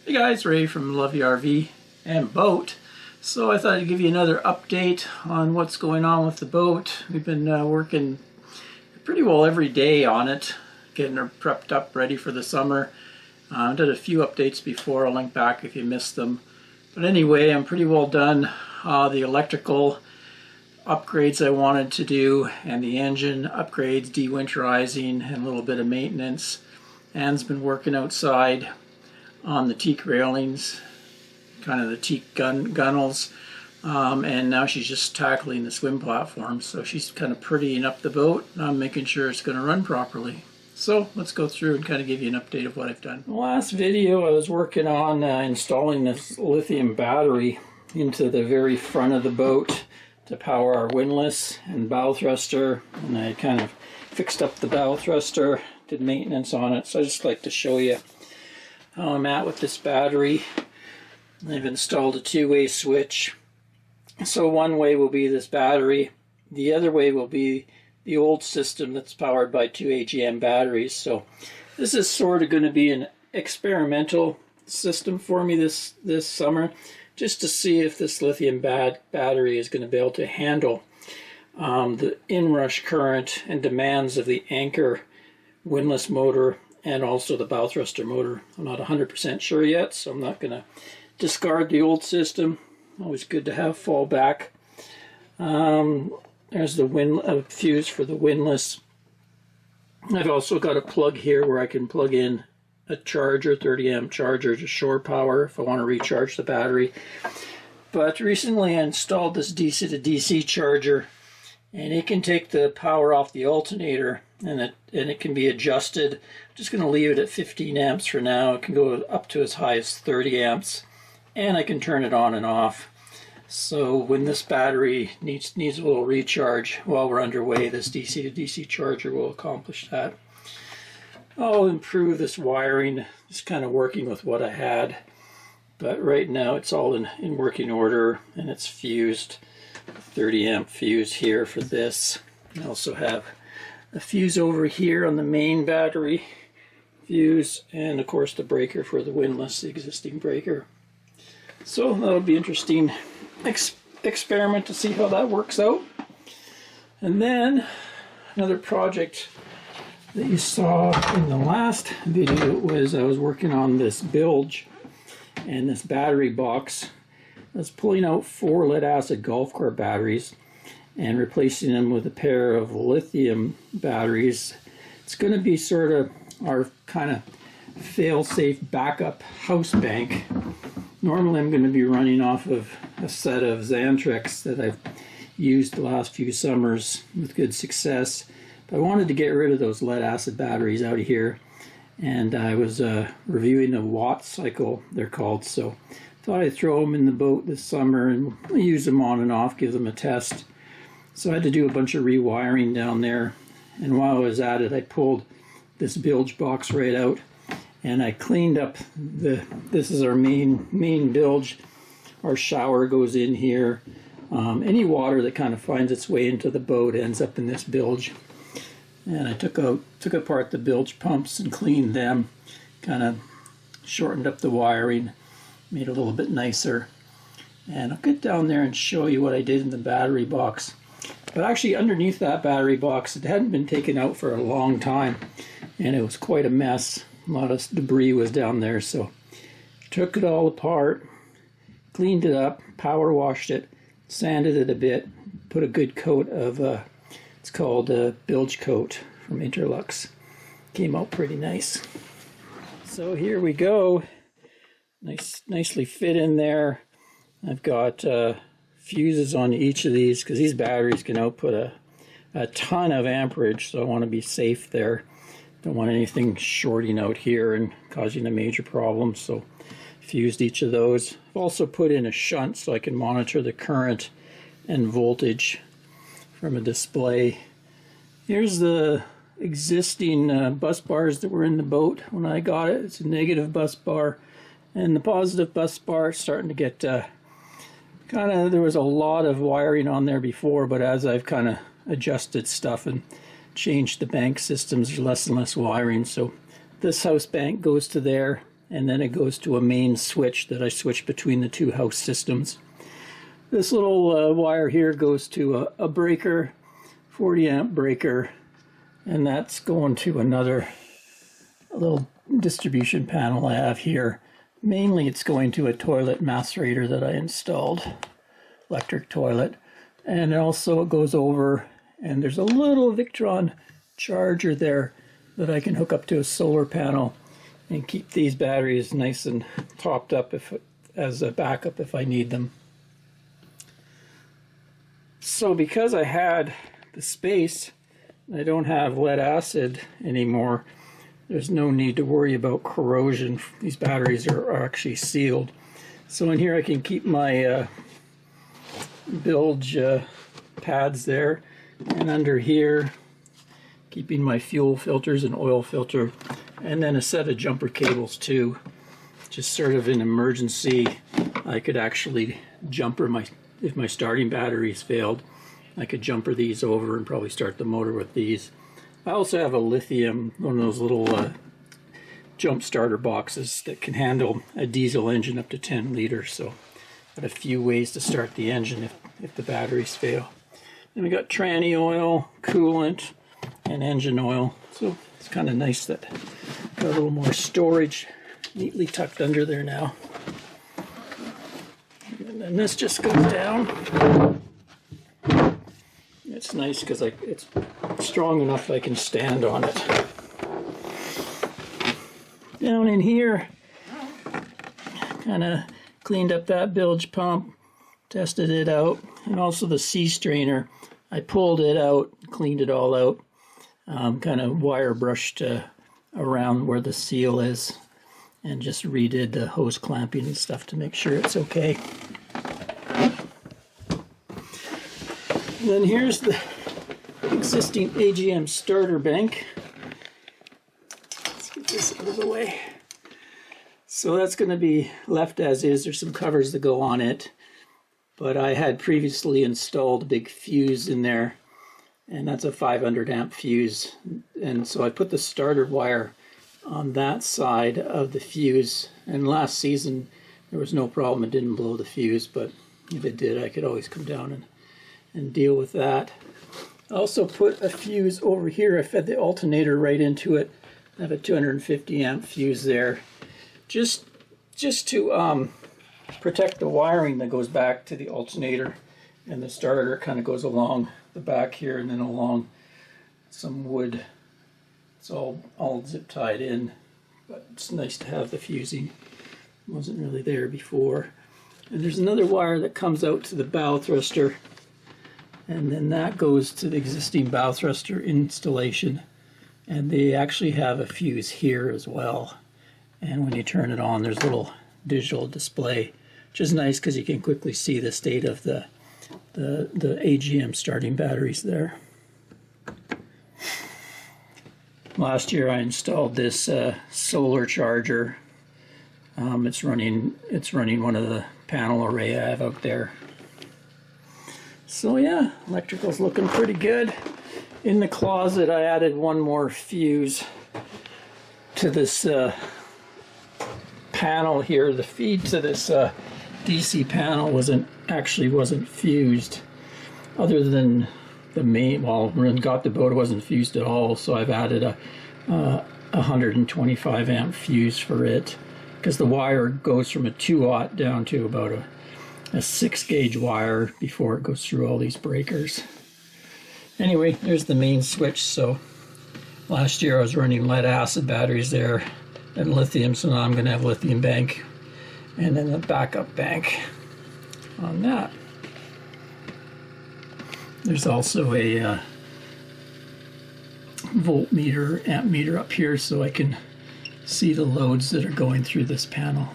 Hey guys, Ray from Love Your RV and Boat. So I thought I'd give you another update on what's going on with the boat. We've been working pretty well every day on it, getting her prepped up, ready for the summer. I did a few updates before. I'll link back if you missed them. But anyway, I'm pretty well done. The electrical upgrades I wanted to do and the engine upgrades, dewinterizing, and a little bit of maintenance. Anne's been working outside on the Teak railings, kind of the Teak gunwales, and now she's just tackling the swim platform. So she's kind of prettying up the boat. I'm making sure it's going to run properly. So let's go through and kind of give you an update of what I've done. In the last video I was working on installing this lithium battery into the very front of the boat to power our windlass and bow thruster, and I kind of fixed up the bow thruster, did maintenance on it. So I just like to show you how I'm at with this battery. I've installed a two-way switch. So one way will be this battery. The other way will be the old system that's powered by two AGM batteries. So this is sort of going to be an experimental system for me this summer, just to see if this lithium battery is going to be able to handle the inrush current and demands of the anchor windlass motor and also the bow thruster motor. I'm not 100% sure yet, so I'm not going to discard the old system. Always good to have fallback. There's the fuse for the windlass. I've also got a plug here where I can plug in a charger, 30 amp charger to shore power if I want to recharge the battery. But recently I installed this DC to DC charger, and it can take the power off the alternator, and it can be adjusted. I'm just going to leave it at 15 amps for now. It can go up to as high as 30 amps, and I can turn it on and off. So when this battery needs a little recharge while we're underway, this DC to DC charger will accomplish that. I'll improve this wiring, just kind of working with what I had. But right now it's all in working order, and it's fused. 30 amp fuse here for this. I also have a fuse over here on the main battery fuse, and of course the breaker for the windlass, the existing breaker. So that'll be interesting experiment to see how that works out. And then another project that you saw in the last video was I was working on this bilge and this battery box. I was pulling out 4 lead acid golf cart batteries and replacing them with a pair of lithium batteries. It's going to be sort of our kind of fail-safe backup house bank. Normally I'm going to be running off of a set of Xantrex that I've used the last few summers with good success. But I wanted to get rid of those lead acid batteries out of here, and I was reviewing the watt cycle, they're called, so thought I'd throw them in the boat this summer and use them on and off, give them a test. So I had to do a bunch of rewiring down there, and while I was at it I pulled this bilge box right out and I cleaned up this is our main bilge. Our shower goes in here. Any water that kind of finds its way into the boat ends up in this bilge. And I took apart the bilge pumps and cleaned them, kind of shortened up the wiring, made it a little bit nicer. And I'll get down there and show you what I did in the battery box. But actually underneath that battery box, it hadn't been taken out for a long time, and it was quite a mess. A lot of debris was down there, so took it all apart, cleaned it up, power washed it, sanded it a bit, put a good coat of it's called a bilge coat from Interlux. Came out pretty nice. So here we go. Nicely fit in there. I've got fuses on each of these because these batteries can output a ton of amperage, so I want to be safe there. Don't want anything shorting out here and causing a major problem, so fused each of those. I've also put in a shunt so I can monitor the current and voltage from a display. Here's the existing bus bars that were in the boat when I got it. It's a negative bus bar, and the positive bus bar is starting to get there was a lot of wiring on there before, but as I've kind of adjusted stuff and changed the bank systems, there's less and less wiring. So this house bank goes to there, and then it goes to a main switch that I switch between the two house systems. This little wire here goes to a breaker, 40 amp breaker, and that's going to another little distribution panel I have here. Mainly it's going to a toilet macerator that I installed, electric toilet, and also it goes over, and there's a little Victron charger there that I can hook up to a solar panel and keep these batteries nice and topped up as a backup if I need them. So because I had the space, I don't have lead acid anymore, there's no need to worry about corrosion. These batteries are actually sealed. So in here I can keep my bilge pads there, and under here keeping my fuel filters and oil filter, and then a set of jumper cables too, just sort of in emergency. I could actually jumper if my starting batteries failed, I could jumper these over and probably start the motor with these. I also have a lithium, one of those little jump starter boxes that can handle a diesel engine up to 10 liters. So got a few ways to start the engine if the batteries fail. Then we got tranny oil, coolant, and engine oil. So it's kind of nice that got a little more storage neatly tucked under there now. And then this just goes down. It's nice because it's strong enough I can stand on it. Down in here, kind of cleaned up that bilge pump, tested it out, and also the sea strainer. I pulled it out, cleaned it all out, kind of wire brushed around where the seal is, and just redid the hose clamping and stuff to make sure it's okay. And then here's the existing AGM starter bank. Let's get this out of the way. So that's going to be left as is. There's some covers that go on it, but I had previously installed a big fuse in there, and that's a 500 amp fuse. And so I put the starter wire on that side of the fuse, and last season there was no problem. It didn't blow the fuse, but if it did, I could always come down and deal with that. I also put a fuse over here. I fed the alternator right into it. I have a 250 amp fuse there, just to protect the wiring that goes back to the alternator, and the starter kind of goes along the back here and then along some wood. It's all zip tied in, but it's nice to have the fusing. It wasn't really there before. And there's another wire that comes out to the bow thruster, and then that goes to the existing bow thruster installation. And they actually have a fuse here as well. And when you turn it on, there's a little digital display, which is nice because you can quickly see the state of the AGM starting batteries there. Last year I installed this solar charger. It's running one of the panel array I have out there. So yeah, electrical's looking pretty good. In the closet I added one more fuse to this panel here. The feed to this DC panel wasn't fused, other than the main. Well, when I got the boat, it wasn't fused at all. So I've added a 125 amp fuse for it, because the wire goes from a 2/0 down to about a 6 gauge wire before it goes through all these breakers. Anyway, there's the main switch. So last year I was running lead acid batteries there and lithium, so now I'm going to have lithium bank and then the backup bank on that. There's also a voltmeter, amp meter up here, so I can see the loads that are going through this panel.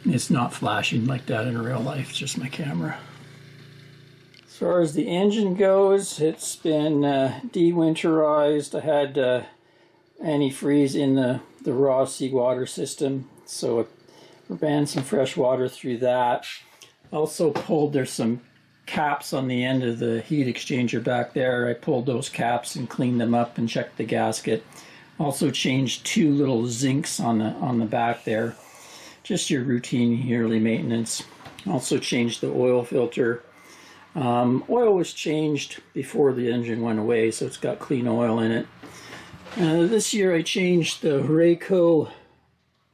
It's not flashing like that in real life, it's just my camera. As far as the engine goes, it's been dewinterized. I had antifreeze in the raw seawater system, so it ran some fresh water through that. Also pulled, there's some caps on the end of the heat exchanger back there. I pulled those caps and cleaned them up and checked the gasket. Also changed 2 little zincs on the back there. Just your routine yearly maintenance. Also changed the oil filter. Oil was changed before the engine went away, so it's got clean oil in it. This year I changed the Rayco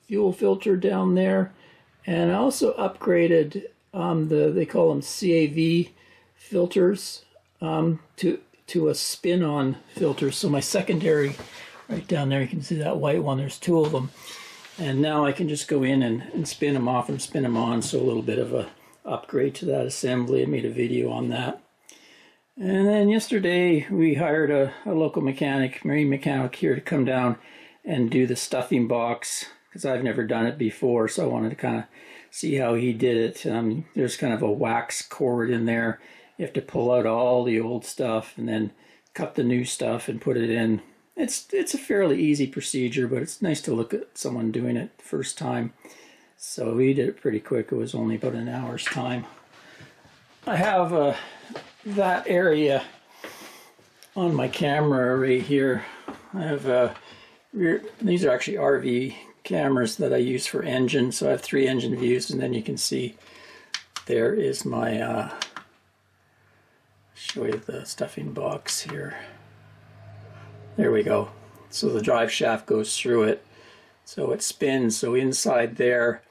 fuel filter down there, and I also upgraded they call them CAV filters to a spin-on filter. So my secondary, right down there, you can see that white one, there's 2 of them. And now I can just go in and spin them off and spin them on, so a little bit of a upgrade to that assembly. I made a video on that. And then yesterday we hired a local mechanic, marine mechanic here, to come down and do the stuffing box, because I've never done it before, so I wanted to kind of see how he did it. There's kind of a wax cord in there. You have to pull out all the old stuff and then cut the new stuff and put it in. It's a fairly easy procedure, but it's nice to look at someone doing it the first time. So he did it pretty quick. It was only about an hour's time. I have that area on my camera right here. I have these are actually RV cameras that I use for engine. So I have 3 engine views, and then you can see there is my show you the stuffing box here. There we go. So the drive shaft goes through it, so it spins. So inside there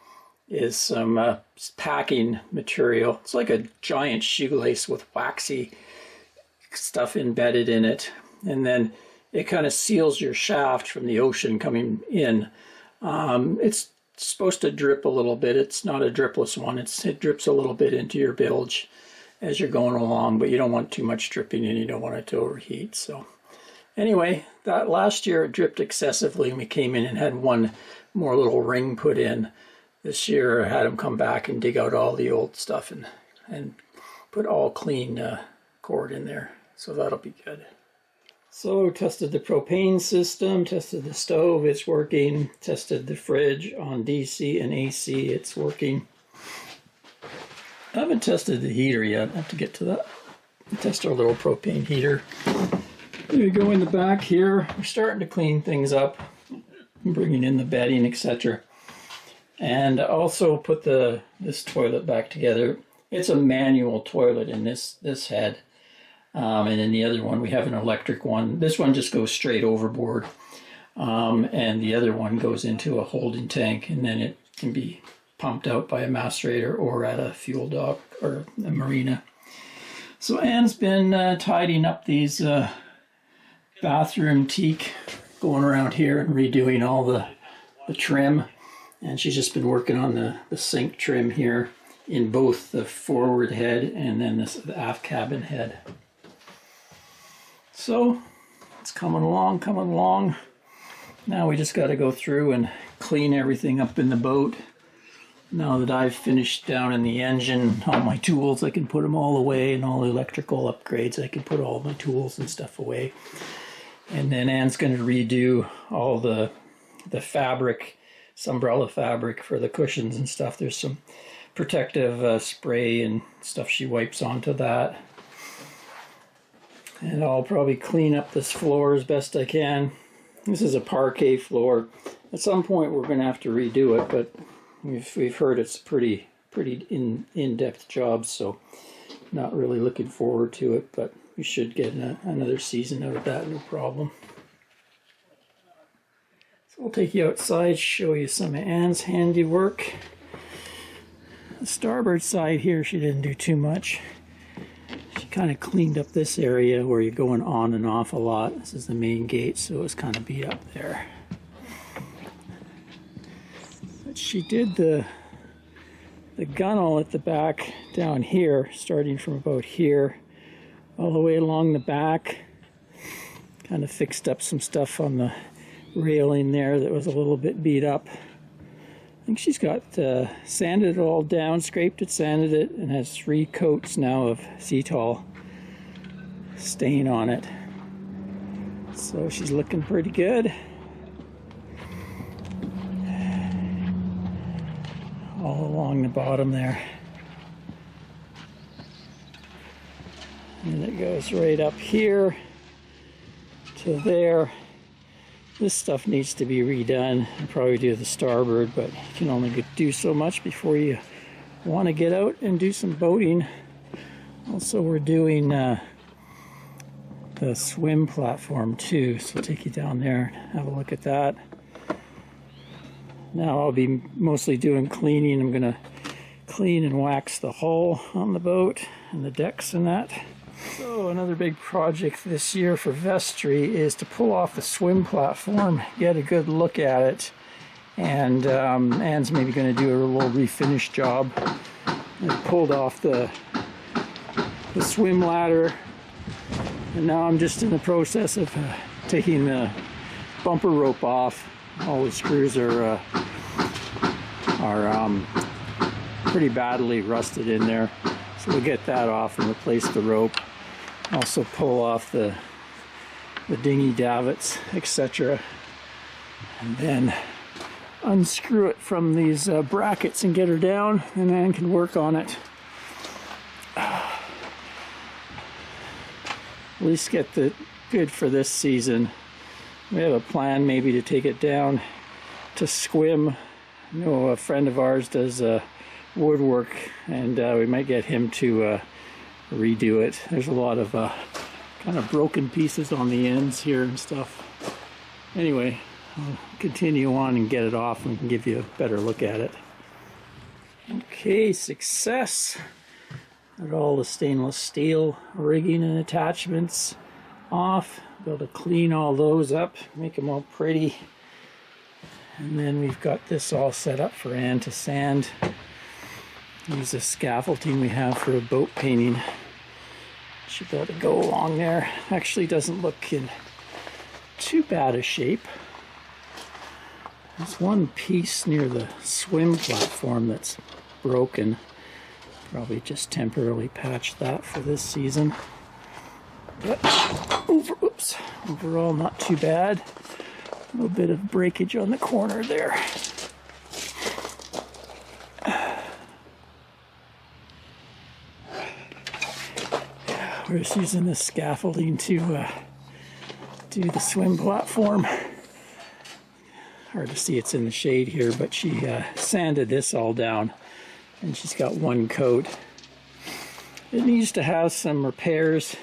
is some packing material. It's like a giant shoelace with waxy stuff embedded in it, and then it kind of seals your shaft from the ocean coming in. It's supposed to drip a little bit. It's not a dripless one. It drips a little bit into your bilge as you're going along, but you don't want too much dripping and you don't want it to overheat. So anyway, that last year it dripped excessively, and we came in and had 1 more little ring put in. This year I had them come back and dig out all the old stuff and put all clean cord in there. So that'll be good. So tested the propane system, tested the stove, it's working. Tested the fridge on DC and AC, it's working. I haven't tested the heater yet. I have to get to that. Test our little propane heater. There you go in the back here. We're starting to clean things up, bringing in the bedding, etc. And also put this toilet back together. It's a manual toilet in this head. And in the other one, we have an electric one. This one just goes straight overboard. And the other one goes into a holding tank, and then it can be pumped out by a macerator or at a fuel dock or a marina. So Anne's been tidying up these bathroom teak, going around here and redoing all the trim. And she's just been working on the sink trim here in both the forward head and then the aft cabin head. So it's coming along, coming along. Now we just got to go through and clean everything up in the boat. Now that I've finished down in the engine, all my tools, I can put them all away, and all the electrical upgrades, I can put all my tools and stuff away. And then Anne's going to redo all the fabric, umbrella fabric for the cushions and stuff. There's some protective spray and stuff she wipes onto that. And I'll probably clean up this floor as best I can. This is a parquet floor. At some point we're going to have to redo it, but we've heard it's a pretty in-depth job, so not really looking forward to it, but we should get another season out of that, no problem. So we'll take you outside, show you some of Anne's handiwork. The starboard side here, she didn't do too much. She kind of cleaned up this area where you're going on and off a lot. This is the main gate, so it's kind of beat up there. But she did the gunwale at the back down here, starting from about here, all the way along the back. Kind of fixed up some stuff on the railing there that was a little bit beat up. I think she's got sanded it all down, scraped it, sanded it, and has 3 coats now of Cetal stain on it. So she's looking pretty good. All along the bottom there. And it goes right up here to there. This stuff needs to be redone. I'll probably do the starboard, but you can only do so much before you want to get out and do some boating. Also, we're doing the swim platform too, so I'll take you down there and have a look at that. Now I'll be mostly doing cleaning. I'm going to clean and wax the hull on the boat and the decks and that. So another big project this year for vestry is to pull off the swim platform, get a good look at it, and Anne's maybe going to do a little refinish job. I pulled off the swim ladder, and now I'm just in the process of taking the bumper rope off. All the screws are pretty badly rusted in there, so we'll get that off and replace the rope. Also pull off the dinghy davits, etc., and then unscrew it from these brackets and get her down, and Anne can work on it. At least get the good for this season. We have a plan maybe to take it down to Squim. I know a friend of ours does woodwork, and we might get him to redo it. There's a lot of kind of broken pieces on the ends here and stuff. Anyway, I'll continue on and get it off and we can give you a better look at it. Okay, success. Got all the stainless steel rigging and attachments off. Be able to clean all those up, make them all pretty. And then we've got this all set up for Anne to sand. Use the scaffolding we have for a boat painting. Should be able to go along there. Actually doesn't look in too bad a shape. There's one piece near the swim platform that's broken. Probably just temporarily patch that for this season. But overall not too bad. A little bit of breakage on the corner there. We're just using this scaffolding to do the swim platform. Hard to see, it's in the shade here, but she sanded this all down and she's got one coat. It needs to have some repairs.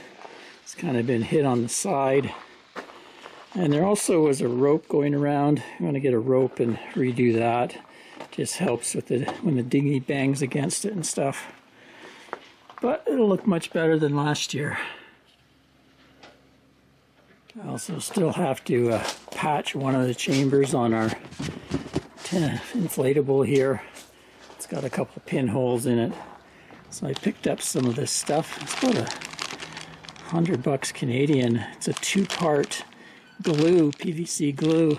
It's kind of been hit on the side. And there also was a rope going around. I'm going to get a rope and redo that. Just helps with it when the dinghy bangs against it and stuff. But it'll look much better than last year. I also still have to patch one of the chambers on our inflatable here. It's got a couple pinholes in it. So I picked up some of this stuff. It's about $100 Canadian. It's a 2-part glue, PVC glue.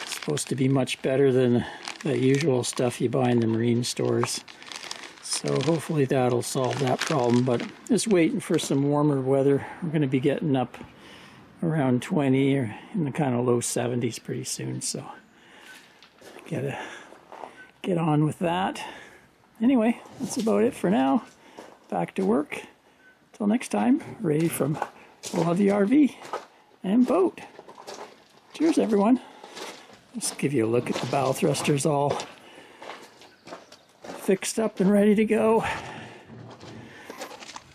It's supposed to be much better than the usual stuff you buy in the marine stores. So hopefully that'll solve that problem, but just waiting for some warmer weather. We're going to be getting up around 20 or in the kind of low 70s pretty soon, so gotta get on with that. Anyway, that's about it for now. Back to work. Till next time, Ray from Love the RV and Boat. Cheers, everyone. Just give you a look at the bow thrusters all fixed up and ready to go.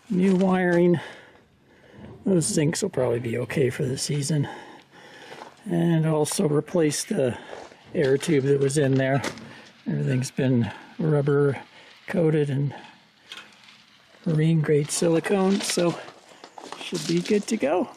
New wiring. Those zincs will probably be okay for the season. And also replace the air tube that was in there. Everything's been rubber coated and marine grade silicone, so should be good to go.